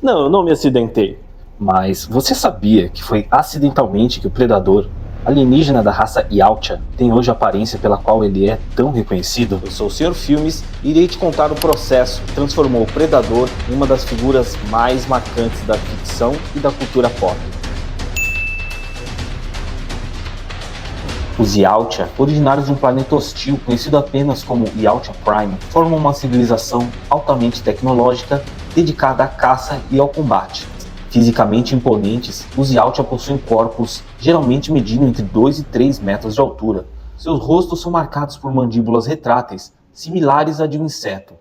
Não, eu não me acidentei. Mas você sabia que foi acidentalmente que o predador alienígena da raça Yautja tem hoje a aparência pela qual ele é tão reconhecido? Eu sou o Sr. Filmes e irei te contar o processo que transformou o predador em uma das figuras mais marcantes da ficção e da cultura pop. Os Yautja, originários de um planeta hostil conhecido apenas como Yautja Prime, formam uma civilização altamente tecnológica dedicada à caça e ao combate. Fisicamente imponentes, os Yautja possuem corpos geralmente medindo entre 2 e 3 metros de altura. Seus rostos são marcados por mandíbulas retráteis, similares à de um inseto,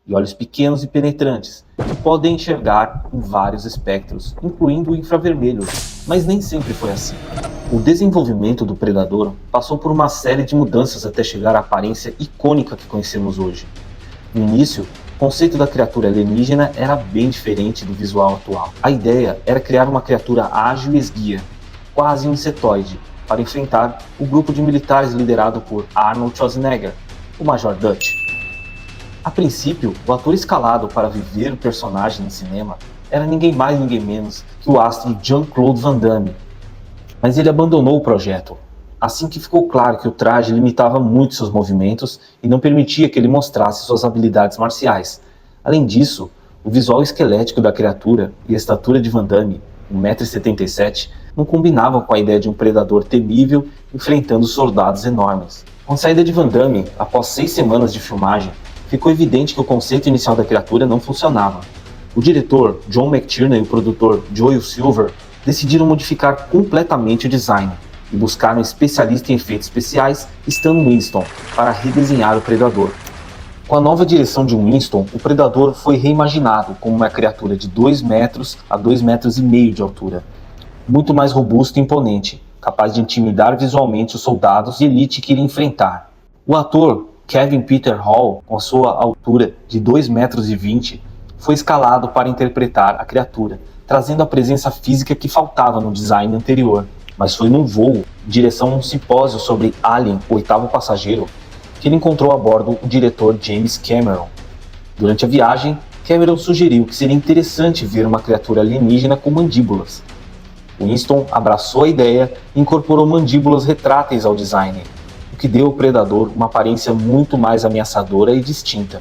e olhos pequenos e penetrantes, que podem enxergar em vários espectros, incluindo o infravermelho, mas nem sempre foi assim. O desenvolvimento do predador passou por uma série de mudanças até chegar à aparência icônica que conhecemos hoje. No início, o conceito da criatura alienígena era bem diferente do visual atual. A ideia era criar uma criatura ágil e esguia, quase um insetoide, para enfrentar o grupo de militares liderado por Arnold Schwarzenegger, o Major Dutch. A princípio, o ator escalado para viver o personagem no cinema era ninguém mais ninguém menos que o astro Jean-Claude Van Damme. Mas ele abandonou o projeto, assim que ficou claro que o traje limitava muito seus movimentos e não permitia que ele mostrasse suas habilidades marciais. Além disso, o visual esquelético da criatura e a estatura de Van Damme, 1,77 m, não combinavam com a ideia de um predador temível enfrentando soldados enormes. Com a saída de Van Damme, após 6 semanas de filmagem, ficou evidente que o conceito inicial da criatura não funcionava. O diretor John McTiernan e o produtor Joel Silver decidiram modificar completamente o design e buscaram um especialista em efeitos especiais, Stan Winston, para redesenhar o predador. Com a nova direção de Winston, o predador foi reimaginado como uma criatura de 2 metros a 2,5 metros de altura, muito mais robusto e imponente, capaz de intimidar visualmente os soldados de elite que iria enfrentar. O ator Kevin Peter Hall, com a sua altura de 2,20 metros, foi escalado para interpretar a criatura, trazendo a presença física que faltava no design anterior. Mas foi num voo, em direção a um simpósio sobre Alien, o oitavo passageiro, que ele encontrou a bordo o diretor James Cameron. Durante a viagem, Cameron sugeriu que seria interessante ver uma criatura alienígena com mandíbulas. Winston abraçou a ideia e incorporou mandíbulas retráteis ao design, o que deu ao predador uma aparência muito mais ameaçadora e distinta.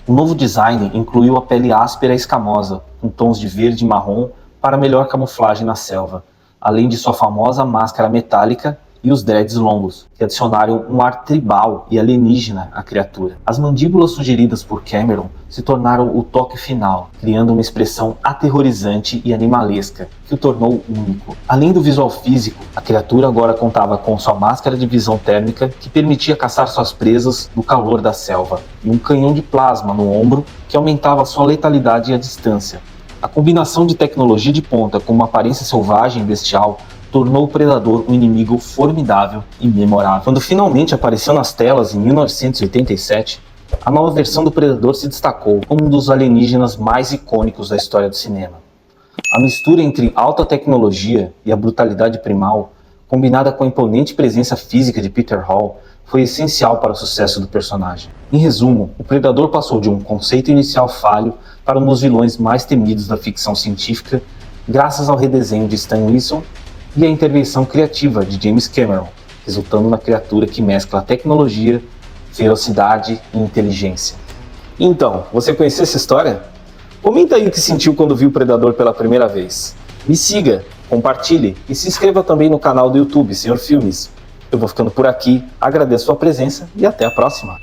O novo design incluiu a pele áspera e escamosa, com tons de verde e marrom para melhor camuflagem na selva, além de sua famosa máscara metálica e os dreads longos, que adicionaram um ar tribal e alienígena à criatura. As mandíbulas sugeridas por Cameron se tornaram o toque final, criando uma expressão aterrorizante e animalesca, que o tornou único. Além do visual físico, a criatura agora contava com sua máscara de visão térmica, que permitia caçar suas presas no calor da selva, e um canhão de plasma no ombro, que aumentava sua letalidade à distância. A combinação de tecnologia de ponta com uma aparência selvagem e bestial tornou o predador um inimigo formidável e memorável. Quando finalmente apareceu nas telas em 1987, a nova versão do predador se destacou como um dos alienígenas mais icônicos da história do cinema. A mistura entre alta tecnologia e a brutalidade primal, combinada com a imponente presença física de Peter Hall, foi essencial para o sucesso do personagem. Em resumo, o predador passou de um conceito inicial falho para um dos vilões mais temidos da ficção científica, graças ao redesenho de Stan Winston e a intervenção criativa de James Cameron, resultando na criatura que mescla tecnologia, ferocidade e inteligência. Então, você conheceu essa história? Comenta aí o que sentiu quando viu o predador pela primeira vez. Me siga, compartilhe e se inscreva também no canal do YouTube, Sr. Filmes. Eu vou ficando por aqui, agradeço a sua presença e até a próxima.